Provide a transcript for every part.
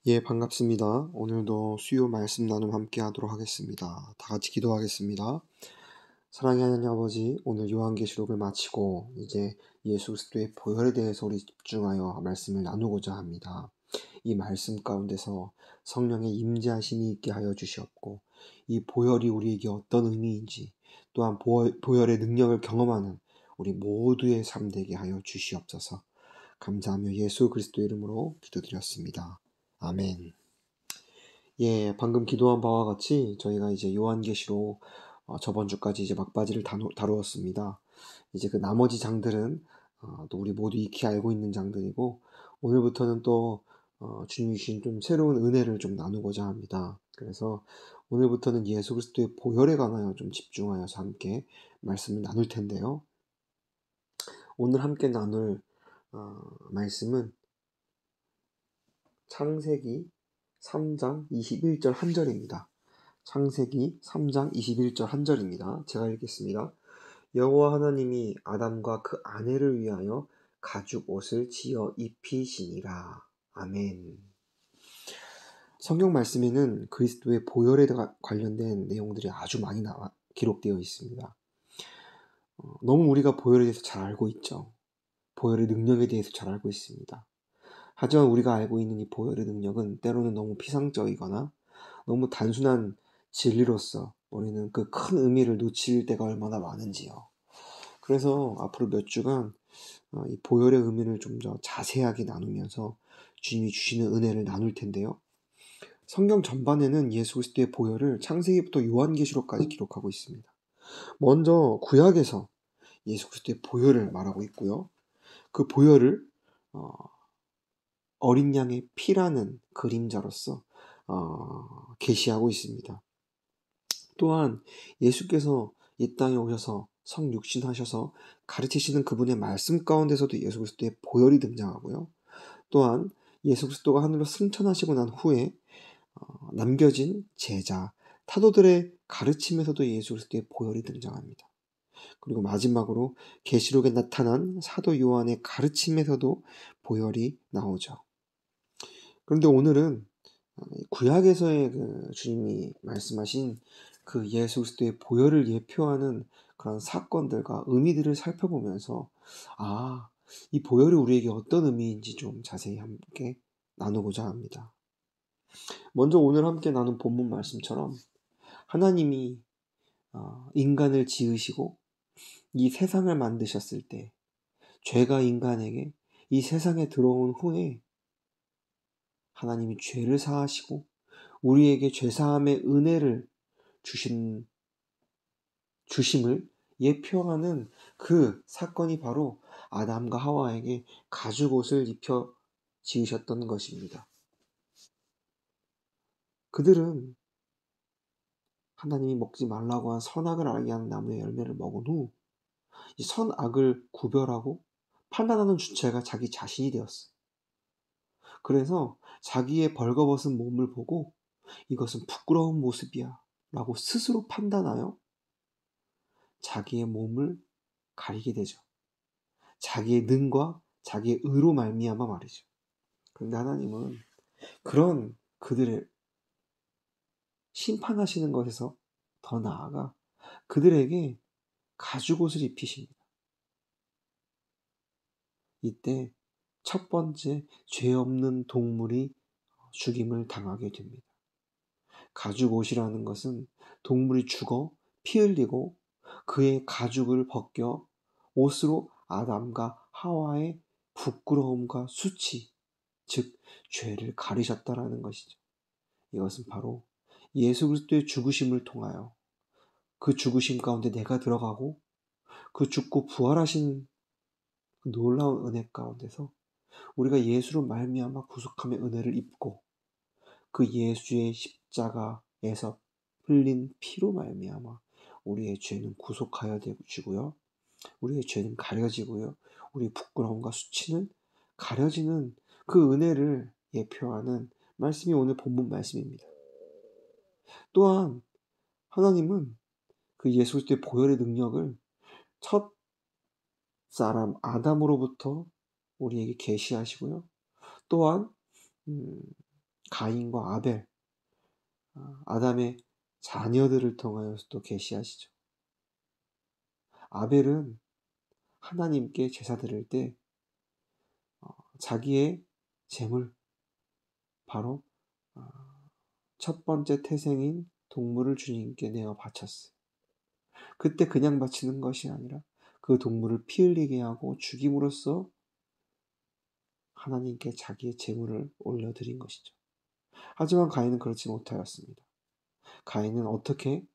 예, 반갑습니다. 오늘도 수요 말씀 나눔 함께 하도록 하겠습니다. 다 같이 기도하겠습니다. 사랑의 하나님 아버지, 오늘 요한계시록을 마치고 이제 예수 그리스도의 보혈에 대해서 우리 집중하여 말씀을 나누고자 합니다. 이 말씀 가운데서 성령의 임재하심이 있게 하여 주시옵고, 이 보혈이 우리에게 어떤 의미인지, 또한 보혈의 능력을 경험하는 우리 모두의 삶 되게 하여 주시옵소서. 감사하며 예수 그리스도 이름으로 기도드렸습니다. 아멘. 예, 방금 기도한 바와 같이 저희가 이제 요한계시록 저번 주까지 이제 막바지를 다루었습니다. 이제 그 나머지 장들은 또 우리 모두 익히 알고 있는 장들이고, 오늘부터는 또 주님이 주신 좀 새로운 은혜를 좀 나누고자 합니다. 그래서 오늘부터는 예수 그리스도의 보혈에 관하여 좀 집중하여서 함께 말씀을 나눌 텐데요. 오늘 함께 나눌 말씀은 창세기 3장 21절 한 절입니다. 창세기 3장 21절 한 절입니다. 제가 읽겠습니다. 여호와 하나님이 아담과 그 아내를 위하여 가죽 옷을 지어 입히시니라. 아멘. 성경 말씀에는 그리스도의 보혈에 관련된 내용들이 아주 많이 기록되어 있습니다. 너무 우리가 보혈에 대해서 잘 알고 있죠. 보혈의 능력에 대해서 잘 알고 있습니다. 하지만 우리가 알고 있는 이 보혈의 능력은 때로는 너무 피상적이거나 너무 단순한 진리로서 우리는 그 큰 의미를 놓칠 때가 얼마나 많은지요. 그래서 앞으로 몇 주간 이 보혈의 의미를 좀 더 자세하게 나누면서 주님이 주시는 은혜를 나눌 텐데요. 성경 전반에는 예수 그리스도의 보혈을 창세기부터 요한계시록까지 기록하고 있습니다. 먼저 구약에서 예수 그리스도의 보혈을 말하고 있고요. 그 보혈을 어린 양의 피라는 그림자로서 계시하고 있습니다. 또한 예수께서 이 땅에 오셔서 성육신하셔서 가르치시는 그분의 말씀 가운데서도 예수 그리스도의 보혈이 등장하고요. 또한 예수 그리스도가 하늘로 승천하시고 난 후에 남겨진 제자, 타도들의 가르침에서도 예수 그리스도의 보혈이 등장합니다. 그리고 마지막으로 계시록에 나타난 사도 요한의 가르침에서도 보혈이 나오죠. 그런데 오늘은 구약에서의 그 주님이 말씀하신 그 예수 그리스도의 보혈을 예표하는 그런 사건들과 의미들을 살펴보면서 이 보혈이 우리에게 어떤 의미인지 좀 자세히 함께 나누고자 합니다. 먼저 오늘 함께 나눈 본문 말씀처럼 하나님이 인간을 지으시고 이 세상을 만드셨을 때 죄가 인간에게 이 세상에 들어온 후에 하나님이 죄를 사하시고 우리에게 죄사함의 은혜를 주심을 예표하는 그 사건이 바로 아담과 하와에게 가죽 옷을 입혀 지으셨던 것입니다. 그들은 하나님이 먹지 말라고 한 선악을 알게 하는 나무의 열매를 먹은 후 이 선악을 구별하고 판단하는 주체가 자기 자신이 되었어요. 그래서 자기의 벌거벗은 몸을 보고 이것은 부끄러운 모습이야 라고 스스로 판단하여 자기의 몸을 가리게 되죠. 자기의 능과 자기의 의로 말미암아 말이죠. 그런데 하나님은 그런 그들을 심판하시는 것에서 더 나아가 그들에게 가죽옷을 입히십니다. 이때 첫 번째 죄 없는 동물이 죽임을 당하게 됩니다. 가죽옷이라는 것은 동물이 죽어 피 흘리고 그의 가죽을 벗겨 옷으로 아담과 하와의 부끄러움과 수치, 즉 죄를 가리셨다라는 것이죠. 이것은 바로 예수 그리스도의 죽으심을 통하여 그 죽으심 가운데 내가 들어가고 그 죽고 부활하신 그 놀라운 은혜 가운데서 우리가 예수로 말미암아 구속함의 은혜를 입고 그 예수의 십자가에서 흘린 피로 말미암아 우리의 죄는 구속하여 되지고요. 우리의 죄는 가려지고요. 우리의 부끄러움과 수치는 가려지는 그 은혜를 예표하는 말씀이 오늘 본문 말씀입니다. 또한 하나님은 그 예수 그리스도의 보혈의 능력을 첫 사람 아담으로부터 우리에게 계시하시고요. 또한 가인과 아벨, 아담의 자녀들을 통하여서도 계시하시죠. 아벨은 하나님께 제사 드릴 때 자기의 재물, 바로 첫 번째 태생인 동물을 주님께 내어 바쳤어요. 그때 그냥 바치는 것이 아니라 그 동물을 피 흘리게 하고 죽임으로써 하나님께 자기의 재물을 올려드린 것이죠. 하지만 가인은 그렇지 못하였습니다. 가인은 어떻게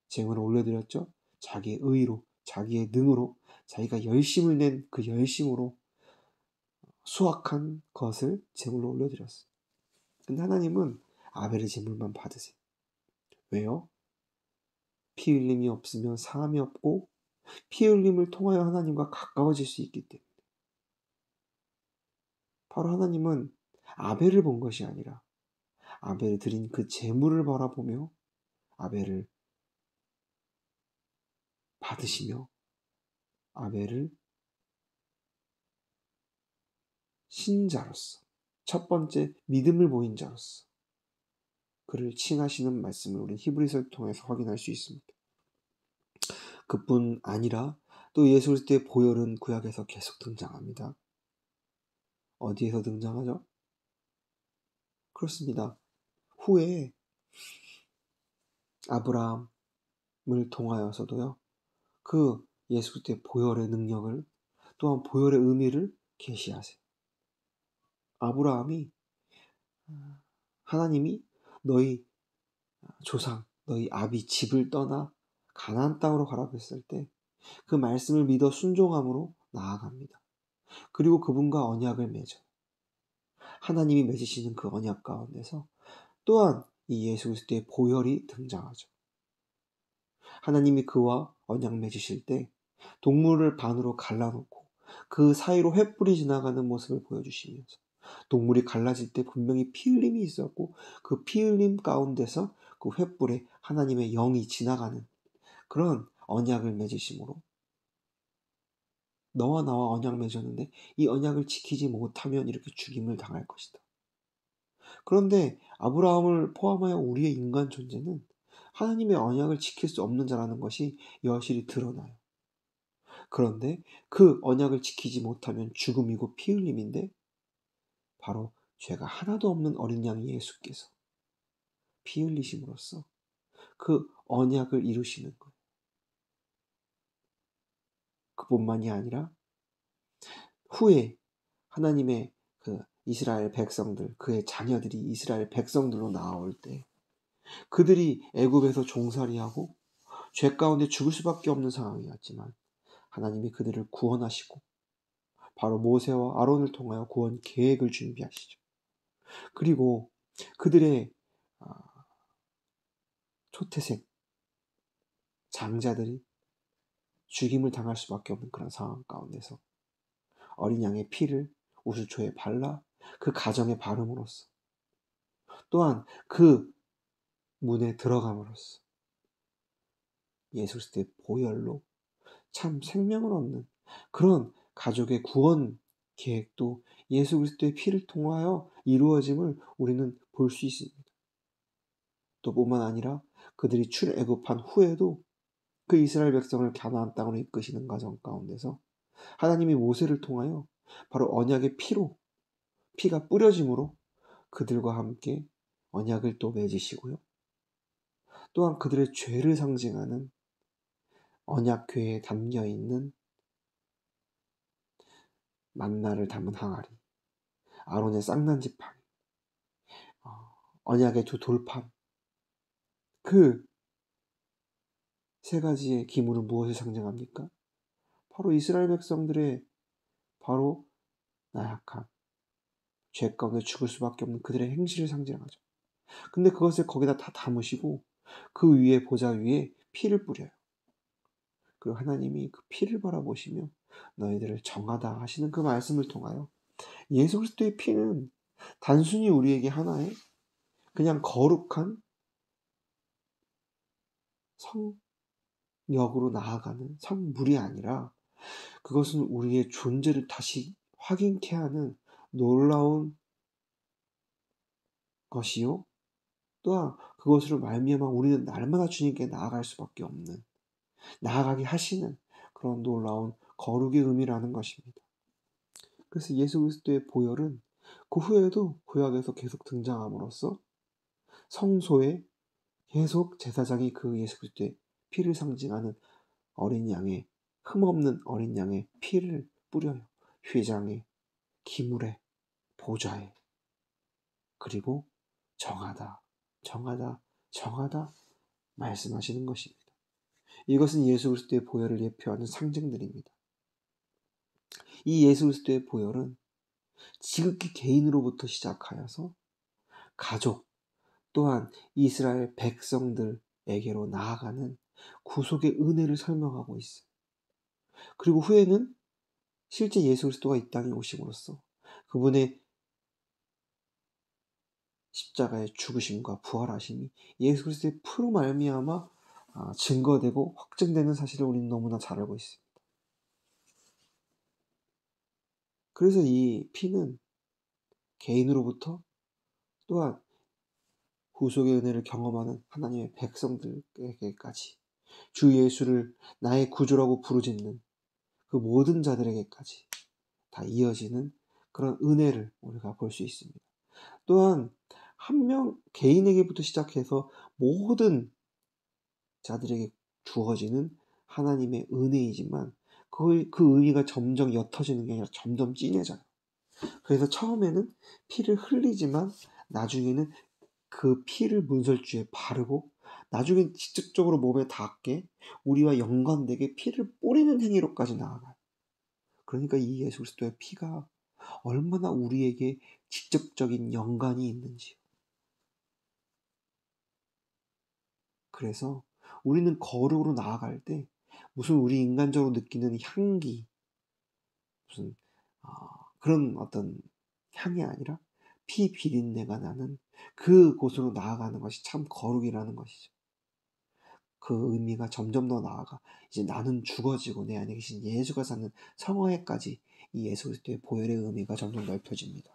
재물을 올려드렸죠? 자기의 의로, 자기의 능으로, 자기가 열심을 낸 그 열심으로 수확한 것을 제물로 올려드렸어요. 근데 하나님은 아벨의 제물만 받으세요. 왜요? 피 흘림이 없으면 사함이 없고 피 흘림을 통하여 하나님과 가까워질 수 있기 때문에. 바로 하나님은 아벨을 본 것이 아니라 아벨이 드린 그 제물을 바라보며 아벨을 받으시며 아벨을 신자로서, 첫 번째 믿음을 보인 자로서 그를 칭하시는 말씀을 우리 히브리서를 통해서 확인할 수 있습니다. 그뿐 아니라 또 예수 그리스도의 보혈은 구약에서 계속 등장합니다. 어디에서 등장하죠? 그렇습니다. 후에 아브라함을 통하여서도요, 그 예수 그리스도의 보혈의 능력을, 또한 보혈의 의미를 계시하세요. 아브라함이, 하나님이 너희 조상, 너희 아비 집을 떠나 가나안 땅으로 가라고 했을 때 그 말씀을 믿어 순종함으로 나아갑니다. 그리고 그분과 언약을 맺어요. 하나님이 맺으시는 그 언약 가운데서 또한 이 예수 그리스도의 보혈이 등장하죠. 하나님이 그와 언약 맺으실 때 동물을 반으로 갈라놓고 그 사이로 횃불이 지나가는 모습을 보여주시면서, 동물이 갈라질 때 분명히 피 흘림이 있었고 그 피 흘림 가운데서 그 횃불에 하나님의 영이 지나가는 그런 언약을 맺으심으로, 너와 나와 언약 맺었는데 이 언약을 지키지 못하면 이렇게 죽임을 당할 것이다. 그런데 아브라함을 포함하여 우리의 인간 존재는 하나님의 언약을 지킬 수 없는 자라는 것이 여실히 드러나요. 그런데 그 언약을 지키지 못하면 죽음이고 피 흘림인데, 바로 죄가 하나도 없는 어린 양 예수께서 피 흘리심으로써 그 언약을 이루시는 것. 그뿐만이 아니라 후에 하나님의 그 이스라엘 백성들, 그의 자녀들이 이스라엘 백성들로 나아올 때 그들이 애굽에서 종살이하고 죄 가운데 죽을 수밖에 없는 상황이었지만 하나님이 그들을 구원하시고 바로 모세와 아론을 통하여 구원 계획을 준비하시죠. 그리고 그들의 초태생 장자들이 죽임을 당할 수밖에 없는 그런 상황 가운데서 어린 양의 피를 우수초에 발라 그 가정에 바름으로써, 또한 그 문에 들어감으로써 예수 그리스도의 보혈로 참 생명을 얻는 그런 가족의 구원 계획도 예수 그리스도의 피를 통하여 이루어짐을 우리는 볼 수 있습니다. 또 뿐만 아니라 그들이 출애굽한 후에도 그 이스라엘 백성을 가나안 땅으로 이끄시는 과정 가운데서 하나님이 모세를 통하여 바로 언약의 피로, 피가 뿌려짐으로 그들과 함께 언약을 또 맺으시고요. 또한 그들의 죄를 상징하는 언약궤에 담겨있는 만나를 담은 항아리, 아론의 쌍난 지팡이, 언약의 두 돌판, 그 세 가지의 기물은 무엇을 상징합니까? 바로 이스라엘 백성들의 바로 나약함, 죄 가운데 죽을 수밖에 없는 그들의 행실을 상징하죠. 근데 그것을 거기다 다 담으시고 그 위에, 보좌 위에 피를 뿌려요. 그리고 하나님이 그 피를 바라보시며 너희들을 정하다 하시는 그 말씀을 통하여 예수 그리스도의 피는 단순히 우리에게 하나의 그냥 거룩한 성역으로 나아가는 성물이 아니라 그것은 우리의 존재를 다시 확인케 하는 놀라운 것이요, 또한 그것으로 말미암아 우리는 날마다 주님께 나아갈 수밖에 없는, 나아가게 하시는 그런 놀라운 거룩의 의미라는 것입니다. 그래서 예수 그리스도의 보혈은 그 후에도 구약에서 계속 등장함으로써 성소에 계속 제사장이 그 예수 그리스도의 피를 상징하는 어린 양의, 흠없는 어린 양의 피를 뿌려요. 휘장에, 기물에, 보좌에. 그리고 정하다, 정하다, 정하다 말씀하시는 것입니다. 이것은 예수 그리스도의 보혈을 예표하는 상징들입니다. 이 예수 그리스도의 보혈은 지극히 개인으로부터 시작하여서 가족, 또한 이스라엘 백성들에게로 나아가는 구속의 은혜를 설명하고 있어요. 그리고 후에는 실제 예수 그리스도가 이 땅에 오심으로써 그분의 십자가의 죽으심과 부활하심이 예수 그리스도의 피로 말미암아 증거되고 확증되는 사실을 우리는 너무나 잘 알고 있습니다. 그래서 이 피는 개인으로부터 또한 구속의 은혜를 경험하는 하나님의 백성들에게까지, 주 예수를 나의 구주라고 부르짖는 그 모든 자들에게까지 다 이어지는 그런 은혜를 우리가 볼 수 있습니다. 또한 한 명 개인에게부터 시작해서 모든 자들에게 주어지는 하나님의 은혜이지만 그 의미가 점점 옅어지는 게 아니라 점점 진해져요. 그래서 처음에는 피를 흘리지만 나중에는 그 피를 문설주에 바르고 나중엔 직접적으로 몸에 닿게 우리와 연관되게 피를 뿌리는 행위로까지 나아가요. 그러니까 이 예수 그리스도의 피가 얼마나 우리에게 직접적인 연관이 있는지요. 그래서 우리는 거룩으로 나아갈 때 무슨 우리 인간적으로 느끼는 향기, 무슨 그런 어떤 향이 아니라 피 비린내가 나는 그곳으로 나아가는 것이 참 거룩이라는 것이죠. 그 의미가 점점 더 나아가 이제 나는 죽어지고 내 안에 계신 예수가 사는 성화에까지 이 예수 그리스도의 보혈의 의미가 점점 넓혀집니다.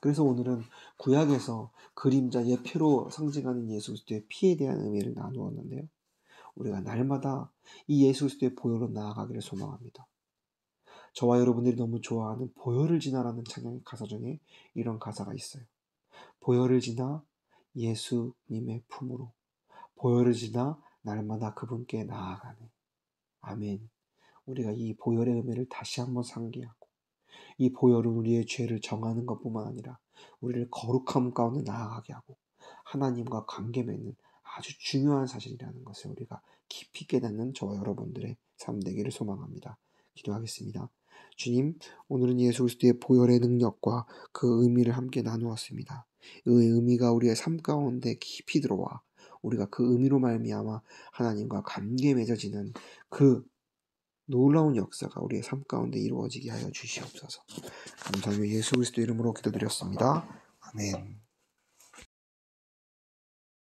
그래서 오늘은 구약에서 그림자 예표로 상징하는 예수 그리스도의 피에 대한 의미를 나누었는데요. 우리가 날마다 이 예수 그리스도의 보혈로 나아가기를 소망합니다. 저와 여러분들이 너무 좋아하는 보혈을 지나라는 찬양 가사 중에 이런 가사가 있어요. 보혈을 지나 예수님의 품으로, 보혈을 지나 날마다 그분께 나아가네. 아멘. 우리가 이 보혈의 의미를 다시 한번 상기하고 이 보혈은 우리의 죄를 정하는 것뿐만 아니라 우리를 거룩함 가운데 나아가게 하고 하나님과 관계 맺는 아주 중요한 사실이라는 것을 우리가 깊이 깨닫는 저와 여러분들의 삶 되기를 소망합니다. 기도하겠습니다. 주님, 오늘은 예수 그리스도의 보혈의 능력과 그 의미를 함께 나누었습니다. 그 의미가 우리의 삶 가운데 깊이 들어와 우리가 그 의미로 말미암아 하나님과 관계 맺어지는 그 놀라운 역사가 우리의 삶 가운데 이루어지게 하여 주시옵소서. 감사하며 예수 그리스도 이름으로 기도드렸습니다. 아멘.